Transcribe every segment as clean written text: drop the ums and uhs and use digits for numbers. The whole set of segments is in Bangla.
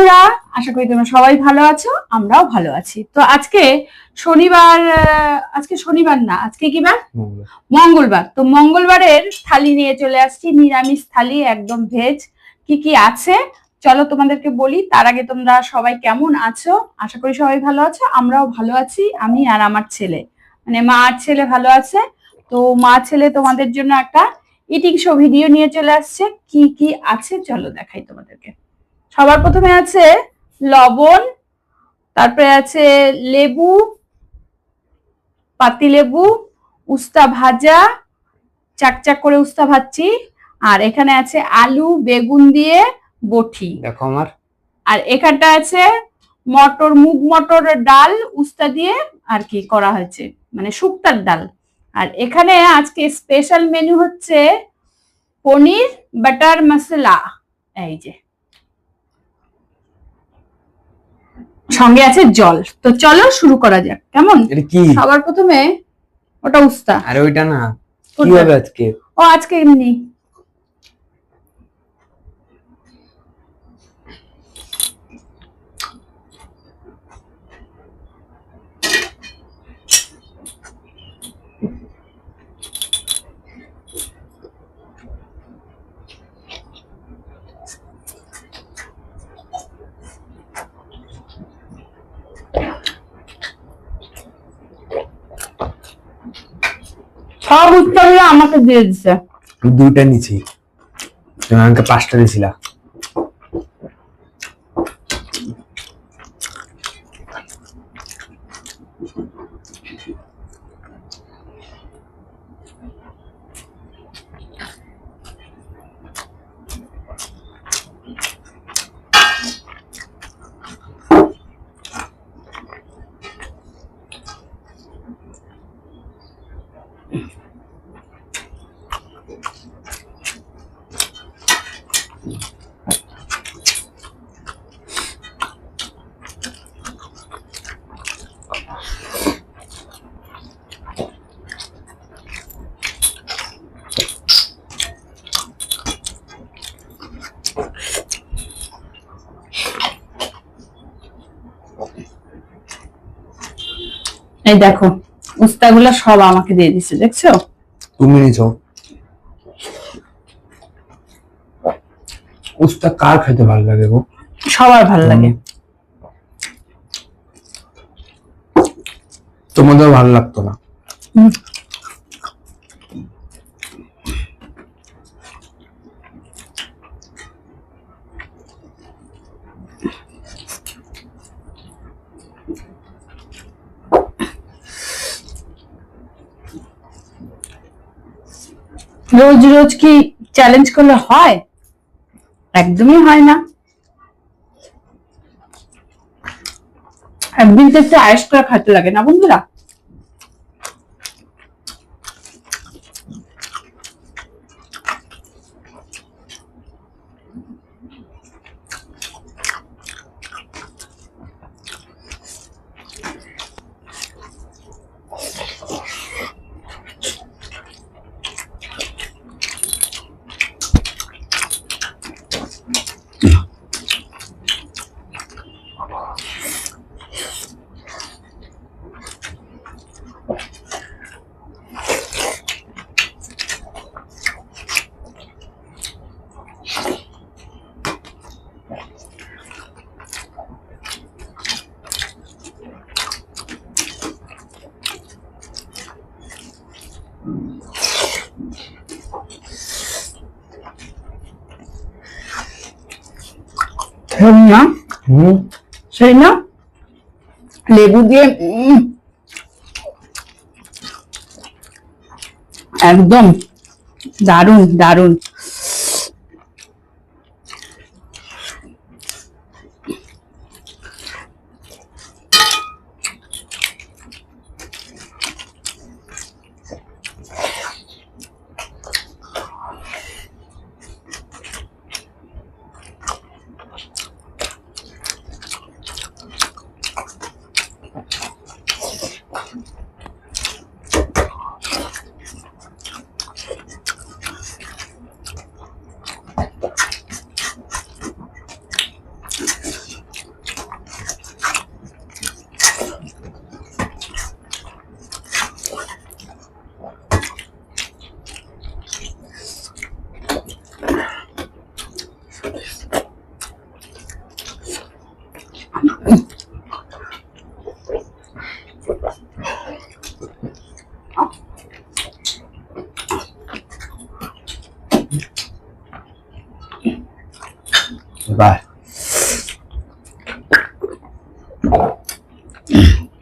বন্ধুরা, আশা করি তোমরা সবাই ভালো আছো, আমরাও ভালো আছি। তো আজকে শনিবার না, আজকে কি বার? মঙ্গলবার। তো মঙ্গলবারের থালি নিয়ে চলে আসছি, নিরামিষ থালি, একদম ভেজ। কি কি আছে চলো তোমাদেরকে বলি। তার আগে তোমরা সবাই কেমন আছো? আশা করি সবাই ভালো আছো, আমরাও ভালো আছি। আমি আর আমার ছেলে, মানে মা আর ছেলে ভালো আছে। তো মা ছেলে তোমাদের জন্য একটা ইটিং শো ভিডিও নিয়ে চলে আসছে। কি কি আছে চলো দেখাই তোমাদেরকে। সবার প্রথমে আছে লবণ, তারপরে আছে লেবু, পাতি লেবু, উস্তা ভাজা, চাকচাক করে উস্তা ভাজছি। আর এখানে আছে আলু বেগুন দিয়ে বটি, দেখো আমার। আর এখানটা আছে মটর, মুগ মটরের ডাল উস্তা দিয়ে আর কি করা হয়েছে, মানে শুক্তার ডাল। আর এখানে আজকে স্পেশাল মেনু হচ্ছে পনির বাটার মশলা। এই যে সঙ্গে আছে জল। তো চলো শুরু করা যাক। কেমন? এটা কি? সবার প্রথমে ওটা উস্তা। আরে ওইটা না, কি হবে আজকে? ও আজকে এমনি। সব উত্তরগুলো আমাকে দিয়ে দিছে। দুইটা নিছি, তুমি আমাকে 5টা দিছিলা। এই দেখো উস্তাগুলো সব আমাকে দিয়ে দিছে, দেখছো? তুমি নিছো। উস্তা কার খেতে ভালো লাগে গো? সবার ভালো লাগে। তোমাদের ভালো লাগতো না? রোজ রোজ কি চ্যালেঞ্জ করলে হয়? একদমই হয় না। একদিন তো একটু আয়েস করে খেতে লাগে না বন্ধুরা? না সেই না, লেবু দিয়ে একদম দারুন দারুন। বাহ,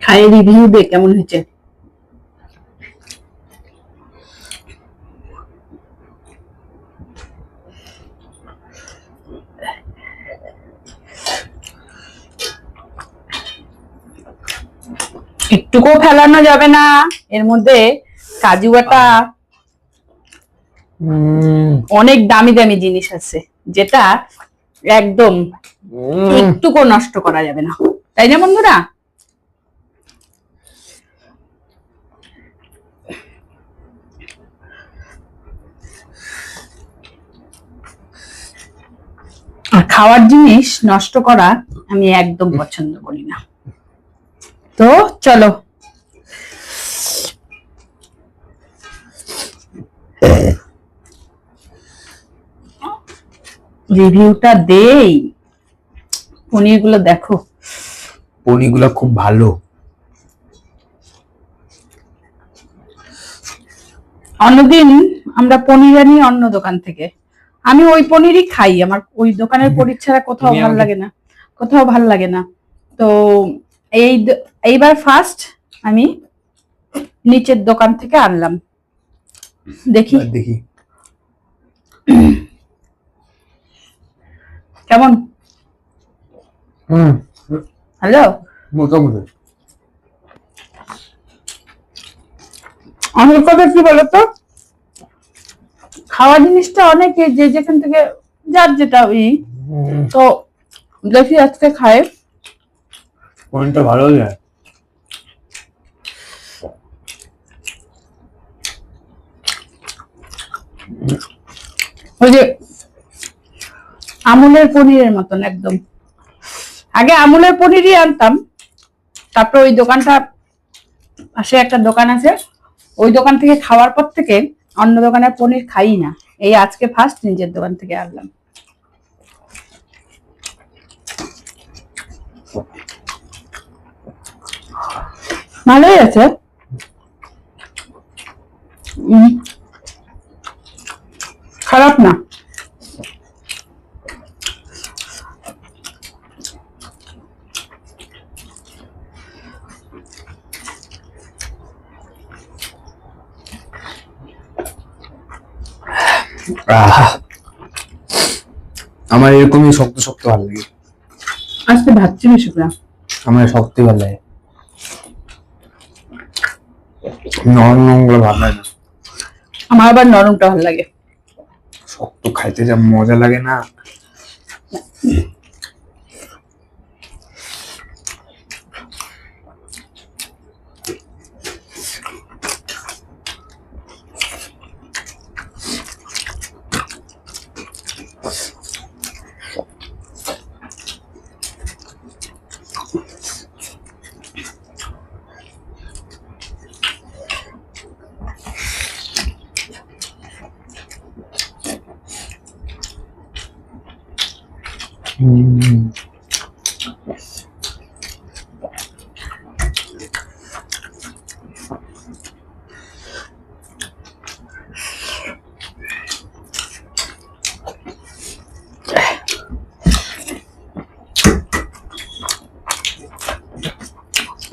খাইয়ে রিভিউ দে কেমন হয়েছে। একটুকু ফেলানো যাবে না, এর মধ্যে কাজু বাটা, অনেক দামি দামি জিনিস আছে যেটা একদম একটুকু নষ্ট করা যাবে না, তাই না বন্ধুরা? আর খাওয়ার জিনিস নষ্ট করা আমি একদম পছন্দ করি না। তো চলো রিভিউটা দেই। পনির গুলো দেখো, পনিরগুলো খুব ভালো। অন্যদিন আমরা পনির আনি অন্য দোকান থেকে, আমি ওই পনিরই খাই, আমার ওই দোকানের পনির ছাড়া কোথাও তুমি ভালো আমাকে- লাগে না, কোথাও ভালো লাগে না। তো এইবার ফার্স্ট আমি নিচের দোকান থেকে আনলাম, দেখি দেখি কেমন। হ্যালো, মোটামুটি আমার কথা কি বলতো, খাওয়া জিনিসটা অনেকে যে যেখান থেকে যার যেটা তো দেখি আজকে খায়। পনিরটা ভালো যায়। ওই যে আমুলের পনিরের মতন একদম। আগে আমুলের পনিরই আনতাম, তারপর ওই দোকানটা পাশে একটা দোকান আছে, ওই দোকান থেকে খাওয়ার পর থেকে অন্য দোকানের পনির খাই না, এই আজকে ফার্স্ট নিজের দোকান থেকে আনলাম। ভালোই আছে। খারাপ না। আমার এরকমই শক্ত শক্ত ভালো লাগে। আজকে ভাবছি বেশি করে, আমার শক্ত ভালো লাগে, নরম নরম গুলো ভালো লাগে না। আমার আবার নরমটা ভালো লাগে। শক্ত খাইতে যা মজা লাগে না।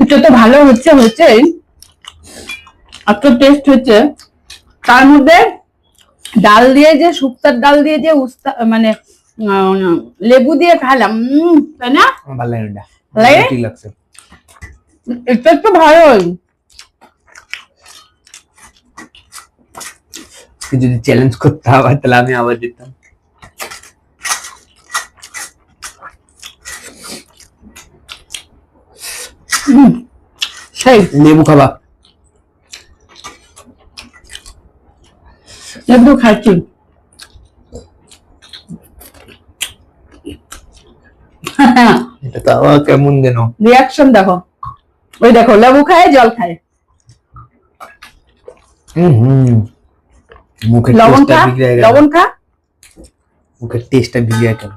এটা তো ভালো হচ্ছে, এত টেস্ট হচ্ছে। তার মধ্যে ডাল দিয়ে যে শুক্তার ডাল দিয়ে যে মানে লেবু দিয়ে খাইলাম, তাই না? আমার ভালো লাগে না, লাগে? ঠিক লাগছে। এটা তো ভালোই। যদি চ্যালেঞ্জ করতে হবে তাহলে আমি আবার দিতাম। সেই লেবু খাবা? লেবু খাচ্ছি। এটা তো আবার কেমন যেন রিয়াকশন দেখো, ওই দেখো লেবু খায় জল খায়। মুখে লবণ খা, লবণ খা। মুখের টেস্টটা দিয়ে কেন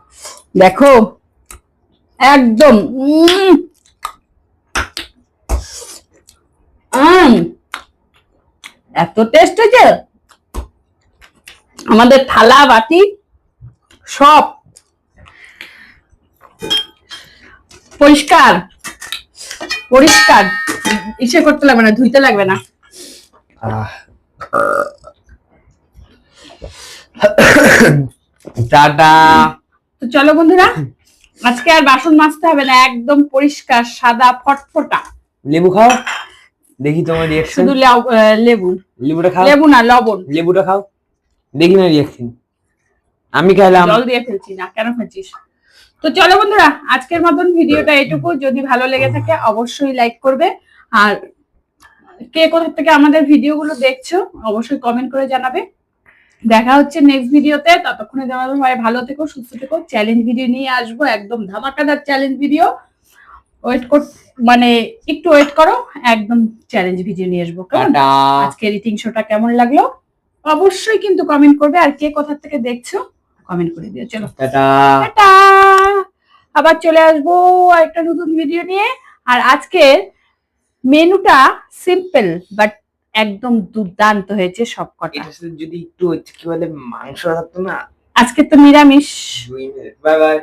দেখো একদম এত টেস্ট হয়েছে, আমাদের থালা বাটি সব পরিষ্কার পরিষ্কার, ইচ্ছে করতে লাগবে না, ধুইতে লাগবে না। টাটা। তো চলো বন্ধুরা, আজকে আর বাসন মাজতে হবে না, একদম পরিষ্কার সাদা ফটফটা। লেবু খাও, দেখি তোমার রিঅ্যাকশন। শুধু লেবু, লেবুটা খাও। লেবু না লবণ। লেবুটা খাও, দেখি না রিঅ্যাকশন। আমি খেলাম। জল দিয়ে ফেলছি না, কেন ফেলছিস? তো চলো বন্ধুরা, আজকের মতন ভিডিওটা এটুকু। যদি ভালো লেগে থাকে অবশ্যই লাইক করবে, আর কে কোথা থেকে আমাদের ভিডিওগুলো দেখছো অবশ্যই কমেন্ট করে জানাবে। দেখা হচ্ছে নেক্সট ভিডিওতে, ততক্ষণে তোমাদের সবাই ভালো থেকো, সুস্থ থেকো। চ্যালেঞ্জ ভিডিও নিয়ে আসবো, একদম ধামাকাদার চ্যালেঞ্জ ভিডিও। ওয়েট কর, মানে একটু ওয়েট করো, একদম চ্যালেঞ্জ ভিডিও নিয়ে আসবো। টাটা। আজকে এডিটিং শোটা কেমন লাগলো অবশ্যই কিন্তু কমেন্ট করবে, আর কে কোথা থেকে দেখছো কমেন্ট করে দিও। চলো টাটা। টাটা, আবার চলে আসবো একটা নতুন ভিডিও নিয়ে। আর আজকের মেনুটা সিম্পল বাট একদম দুর্দান্ত হয়েছে সব কটা। এটা যদি একটু কি বলে মাংস থাকতো না। আজকে তো নিরামিষ। Bye bye.